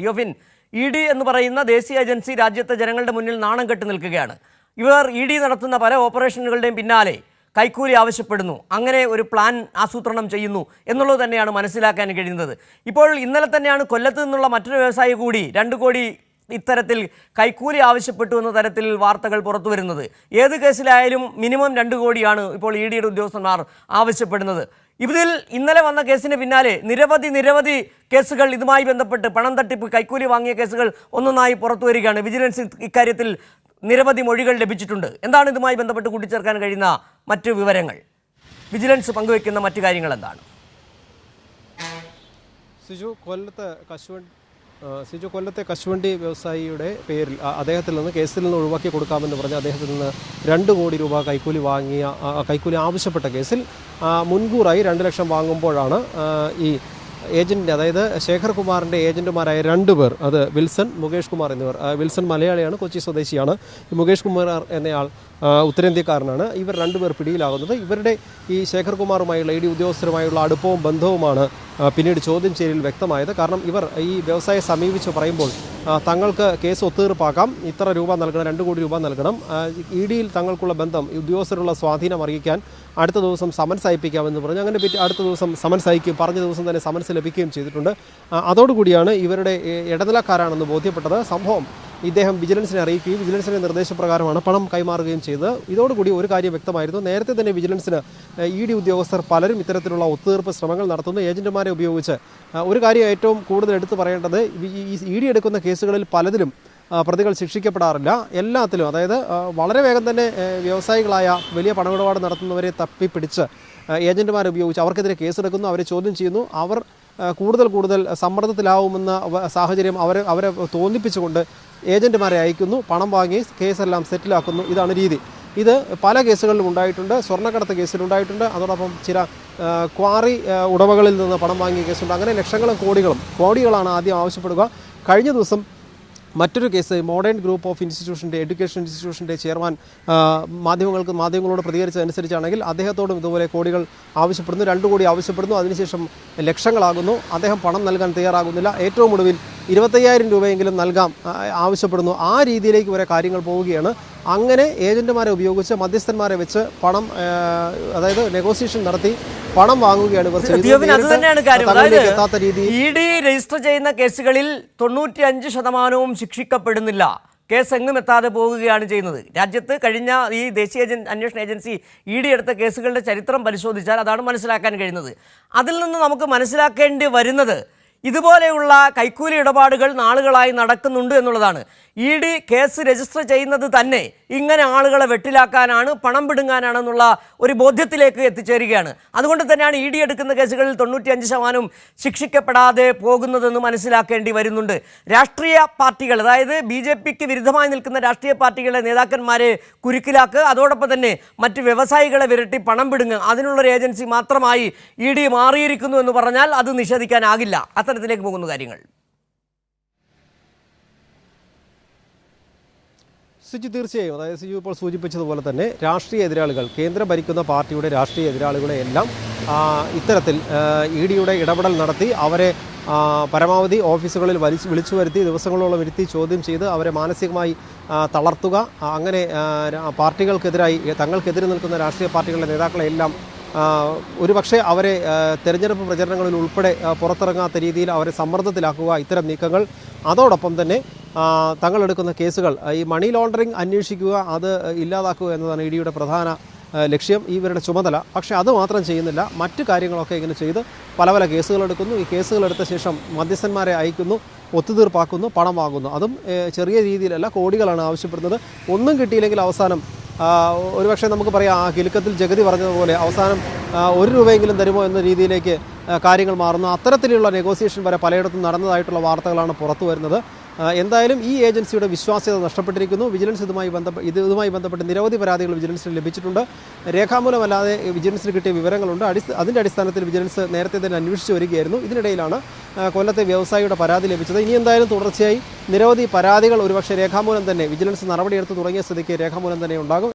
Theophin, ED എന്ന് പറയുന്ന ദേശീയ ഏജൻസി രാജ്യത്തെ ജനങ്ങളുടെ മുന്നിൽ നാണം കെട്ടി നിൽക്കുകയാണ്. ഇവർ ED നടത്തുന്ന പല ഓപ്പറേഷനുകളുടെയും പിന്നാലെ കൈക്കൂലി ആവശ്യപ്പെടുന്നു, അങ്ങനെ ഒരു പ്ലാൻ ആസൂത്രണം ചെയ്യുന്നു എന്നുള്ളത് തന്നെയാണ് മനസ്സിലാക്കാൻ കഴിയുന്നത്. ഇപ്പോൾ ഇന്നലെ തന്നെയാണ് കൊല്ലത്ത് നിന്നുള്ള മറ്റൊരു വ്യവസായി കൂടി 2 കോടി ഇത്തരത്തിൽ കൈക്കൂലി ആവശ്യപ്പെട്ടു എന്ന തരത്തിൽ വാർത്തകൾ പുറത്തു വരുന്നത്. ഏത് കേസിലായാലും മിനിമം 2 കോടിയാണ് ഇപ്പോൾ EDയുടെ ഉദ്യോഗസ്ഥന്മാർ ആവശ്യപ്പെടുന്നത്. ഇതിൽ ഇന്നലെ വന്ന കേസിന് പിന്നാലെ നിരവധി കേസുകൾ ഇതുമായി ബന്ധപ്പെട്ട് പണം തട്ടിപ്പ്, കൈക്കൂലി വാങ്ങിയ കേസുകൾ ഒന്നൊന്നായി പുറത്തു വരികയാണ്. വിജിലൻസ് ഇക്കാര്യത്തിൽ നിരവധി മൊഴികൾ ലഭിച്ചിട്ടുണ്ട്. എന്താണ് ഇതുമായി ബന്ധപ്പെട്ട് കൂട്ടിച്ചേർക്കാൻ കഴിയുന്ന മറ്റു വിവരങ്ങൾ? വിജിലൻസ് പങ്കുവെക്കുന്ന മറ്റു കാര്യങ്ങൾ എന്താണ്? സിജു, കൊല്ലത്തെ കശുവണ്ടി വ്യവസായിയുടെ പേരിൽ അദ്ദേഹത്തിൽ നിന്ന് കേസിൽ നിന്ന് ഒഴിവാക്കി കൊടുക്കാമെന്ന് പറഞ്ഞ് അദ്ദേഹത്തിൽ നിന്ന് 2 കോടി രൂപ കൈക്കൂലി ആവശ്യപ്പെട്ട കേസിൽ മുൻകൂറായി 2 ലക്ഷം വാങ്ങുമ്പോഴാണ് ഈ ഏജൻറ്റ്, അതായത് ശേഖർ കുമാറിൻ്റെ ഏജൻറ്റുമാരായ 2 പേർ, അത് വിൽസൺ, മുകേഷ് കുമാർ എന്നിവർ. വിൽസൺ മലയാളിയാണ്, കൊച്ചി സ്വദേശിയാണ്. മുകേഷ് കുമാർ എന്നയാൾ ഉത്തരേന്ത്യക്കാരനാണ്. ഇവർ 2 പേർ പിടിയിലാകുന്നത്. ഇവരുടെ ഈ ശേഖർ കുമാറുമായുള്ള ED ഉദ്യോഗസ്ഥരുമായുള്ള അടുപ്പവും ബന്ധവുമാണ് പിന്നീട് ചോദ്യം ചെയ്യലിൽ വ്യക്തമായത്. കാരണം ഇവർ ഈ വ്യവസായം സമീപിച്ച് പറയുമ്പോൾ തങ്ങൾക്ക് കേസ് ഒത്തുതീർപ്പാക്കാം, ഇത്ര രൂപ നൽകണം, 2 കോടി രൂപ നൽകണം, EDയിൽ തങ്ങൾക്കുള്ള ബന്ധം, ഉദ്യോഗസ്ഥരുള്ള സ്വാധീനം അറിയിക്കാൻ അടുത്ത ദിവസം സമൻസ് അയപ്പിക്കാമെന്ന് പറഞ്ഞു. അങ്ങനെ അടുത്ത ദിവസം സമൻസ് അയക്കുകയും പറഞ്ഞ ദിവസം തന്നെ സമൻസ് ലഭിക്കുകയും ചെയ്തിട്ടുണ്ട്. അതോടുകൂടിയാണ് ഇവരുടെ ഇടനിലക്കാരാണെന്ന് ബോധ്യപ്പെട്ടത്. സംഭവം ഇദ്ദേഹം വിജിലൻസിനെ അറിയിക്കുകയും വിജിലൻസിൻ്റെ നിർദ്ദേശപ്രകാരമാണ് പണം കൈമാറുകയും ചെയ്തത്. ഇതോടുകൂടി ഒരു കാര്യം വ്യക്തമായിരുന്നു. നേരത്തെ തന്നെ വിജിലൻസിന് ED ഉദ്യോഗസ്ഥർ പലരും ഇത്തരത്തിലുള്ള ഒത്തുതീർപ്പ് ശ്രമങ്ങൾ നടത്തുന്നു, ഏജന്റുമാരെ ഉപയോഗിച്ച്. ഒരു കാര്യം ഏറ്റവും കൂടുതൽ എടുത്തു പറയേണ്ടത്, ഈ ED എടുക്കുന്ന കേസുകളിൽ പലതിലും പ്രതികൾ ശിക്ഷിക്കപ്പെടാറില്ല. എല്ലാത്തിലും, അതായത് വളരെ വേഗം തന്നെ വ്യവസായികളായ വലിയ പണമിടപാട് നടത്തുന്നവരെ തപ്പിപ്പിടിച്ച് ഏജന്റുമാരെ ഉപയോഗിച്ച് അവർക്കെതിരെ കേസെടുക്കുന്നു, അവരെ ചോദ്യം ചെയ്യുന്നു. അവർ കൂടുതൽ സമ്മർദ്ദത്തിലാവുമെന്ന സാഹചര്യം അവരെ തോന്നിപ്പിച്ചുകൊണ്ട് ഏജന്റുമാരെ അയക്കുന്നു, പണം വാങ്ങി കേസെല്ലാം സെറ്റിലാക്കുന്നു. ഇതാണ് രീതി. ഇത് പല കേസുകളിലും ഉണ്ടായിട്ടുണ്ട്. സ്വർണ്ണക്കടത്ത് കേസിലുണ്ടായിട്ടുണ്ട്. അതോടൊപ്പം ചില ക്വാറി ഉടമകളിൽ നിന്ന് പണം വാങ്ങിയ കേസുണ്ട്. അങ്ങനെ ലക്ഷങ്ങളും കോടികളാണ് ആദ്യം ആവശ്യപ്പെടുക. കഴിഞ്ഞ ദിവസം മറ്റൊരു കേസ്, മോഡേൺ ഗ്രൂപ്പ് ഓഫ് ഇൻസ്റ്റിറ്റ്യൂഷൻ്റെ, എഡ്യൂക്കേഷൻ ഇൻസ്റ്റിറ്റ്യൂഷൻ്റെ ചെയർമാൻ മാധ്യമങ്ങളോട് പ്രതികരിച്ചതനുസരിച്ചാണെങ്കിൽ അദ്ദേഹത്തോടും ഇതുപോലെ കോടികൾ ആവശ്യപ്പെടുന്നു, 2 കോടി ആവശ്യപ്പെടുന്നു. അതിനുശേഷം ലക്ഷങ്ങളാകുന്നു. അദ്ദേഹം പണം നൽകാൻ തയ്യാറാകുന്നില്ല. ഏറ്റവും ഒടുവിൽ 25,000 രൂപയെങ്കിലും നൽകാം ആവശ്യപ്പെടുന്നു. ആ രീതിയിലേക്ക് വരെ കാര്യങ്ങൾ പോവുകയാണ്. അങ്ങനെ ഏജന്റുമാരെ ഉപയോഗിച്ച്, മധ്യസ്ഥന്മാരെ വെച്ച് പണം, അതായത് നെഗോസിയേഷൻ നടത്തി പണം വാങ്ങുകയാണ് ഇവർ ചെയ്യുന്നത്. ED രജിസ്റ്റർ ചെയ്യുന്ന കേസുകളിൽ 95% ശിക്ഷിക്കപ്പെടുന്നില്ല. കേസ് എങ്ങും എത്താതെ പോവുകയാണ് ചെയ്യുന്നത്. രാജ്യത്ത് കഴിഞ്ഞ ഈ ദേശീയ അന്വേഷണ ഏജൻസി ED എടുത്ത കേസുകളുടെ ചരിത്രം പരിശോധിച്ചാൽ അതാണ് മനസ്സിലാക്കാൻ കഴിയുന്നത്. അതിൽ നിന്ന് നമുക്ക് മനസ്സിലാക്കേണ്ടി വരുന്നത് ഇതുപോലെയുള്ള കൈക്കൂലി ഇടപാടുകൾ നാളുകളായി നടക്കുന്നുണ്ട് എന്നുള്ളതാണ്. ED കേസ് രജിസ്റ്റർ ചെയ്യുന്നത് തന്നെ ഇങ്ങനെ ആളുകളെ വെട്ടിലാക്കാനാണ്, പണം പിടുങ്ങാനാണെന്നുള്ള ഒരു ബോധ്യത്തിലേക്ക് എത്തിച്ചേരുകയാണ്. അതുകൊണ്ട് തന്നെയാണ് ED എടുക്കുന്ന കേസുകളിൽ 95% ശിക്ഷിക്കപ്പെടാതെ പോകുന്നതെന്ന് മനസ്സിലാക്കേണ്ടി വരുന്നുണ്ട്. രാഷ്ട്രീയ പാർട്ടികൾ, അതായത് BJPക്ക് വിരുദ്ധമായി നിൽക്കുന്ന രാഷ്ട്രീയ പാർട്ടികളെ നേതാക്കന്മാരെ കുരുക്കിലാക്കുക, അതോടൊപ്പം തന്നെ മറ്റ് വ്യവസായികളെ വിരട്ടി പണം പിടുങ്ങുക, അതിനുള്ളൊരു ഏജൻസി മാത്രമായി ED മാറിയിരിക്കുന്നു എന്ന് പറഞ്ഞാൽ അത് നിഷേധിക്കാനാകില്ല. അത്തരത്തിലേക്ക് പോകുന്ന കാര്യങ്ങൾ. സിജു, തീർച്ചയായും, അതായത് സിജു ഇപ്പോൾ സൂചിപ്പിച്ചതുപോലെ തന്നെ രാഷ്ട്രീയ എതിരാളികൾ, കേന്ദ്രം ഭരിക്കുന്ന പാർട്ടിയുടെ രാഷ്ട്രീയ എതിരാളികളെ എല്ലാം ഇത്തരത്തിൽ EDയുടെ ഇടപെടൽ നടത്തി അവരെ പരമാവധി ഓഫീസുകളിൽ വിളിച്ചു വരുത്തി ദിവസങ്ങളോളം ഇരുത്തി ചോദ്യം ചെയ്ത് അവരെ മാനസികമായി തളർത്തുക, അങ്ങനെ പാർട്ടികൾക്കെതിരായി, തങ്ങൾക്കെതിരെ നിൽക്കുന്ന രാഷ്ട്രീയ പാർട്ടികളുടെ നേതാക്കളെല്ലാം ഒരുപക്ഷെ അവരെ തെരഞ്ഞെടുപ്പ് പ്രചരണങ്ങളിൽ ഉൾപ്പെടെ പുറത്തിറങ്ങാത്ത രീതിയിൽ അവരെ സമ്മർദ്ദത്തിലാക്കുക, ഇത്തരം നീക്കങ്ങൾ. അതോടൊപ്പം തന്നെ തങ്ങളെടുക്കുന്ന കേസുകൾ, ഈ മണി ലോണ്ടറിങ് അന്വേഷിക്കുക, അത് ഇല്ലാതാക്കുക എന്നതാണ് EDയുടെ പ്രധാന ലക്ഷ്യം, ഇവരുടെ ചുമതല. പക്ഷേ അത് മാത്രം ചെയ്യുന്നില്ല, മറ്റു കാര്യങ്ങളൊക്കെ ഇങ്ങനെ ചെയ്ത് പല കേസുകളെടുക്കുന്നു. ഈ കേസുകളെടുത്ത ശേഷം മധ്യസ്ഥന്മാരെ അയക്കുന്നു, ഒത്തുതീർപ്പാക്കുന്നു, പണം വാങ്ങുന്നു. അതും ചെറിയ രീതിയിലല്ല, കോടികളാണ് ആവശ്യപ്പെടുന്നത്. ഒന്നും കിട്ടിയില്ലെങ്കിൽ അവസാനം ഒരുപക്ഷെ നമുക്ക് പറയാം, കിലുക്കത്തിൽ ജഗതി പറഞ്ഞതുപോലെ അവസാനം 1 രൂപയെങ്കിലും തരുമോ എന്ന രീതിയിലേക്ക് കാര്യങ്ങൾ മാറുന്നു. അത്തരത്തിലുള്ള നെഗോസിയേഷൻ വരെ പലയിടത്തും നടന്നതായിട്ടുള്ള വാർത്തകളാണ് പുറത്തു വരുന്നത്. എന്തായാലും ഈ ഏജൻസിയുടെ വിശ്വാസ്യത നഷ്ടപ്പെട്ടിരിക്കുന്നു. വിജിലൻസ് ഇതുമായി ബന്ധപ്പെട്ട് നിരവധി പരാതികൾ വിജിലൻസിന് ലഭിച്ചിട്ടുണ്ട്. രേഖാമൂലമല്ലാതെ വിജിലൻസിന് കിട്ടിയ വിവരങ്ങളുണ്ട്. അതിൻ്റെ അടിസ്ഥാനത്തിൽ വിജിലൻസ് നേരത്തെ തന്നെ അന്വേഷിച്ച് വരികയായിരുന്നു. ഇതിനിടയിലാണ് കൊല്ലത്തെ വ്യവസായിയുടെ പരാതി ലഭിച്ചത്. ഇനി എന്തായാലും തുടർച്ചയായി നിരവധി പരാതികൾ ഒരുപക്ഷെ രേഖാമൂലം തന്നെ വിജിലൻസ് നടപടിയെടുത്ത് തുടങ്ങിയ സ്ഥിതിക്ക് രേഖാമൂലം തന്നെ ഉണ്ടാകും.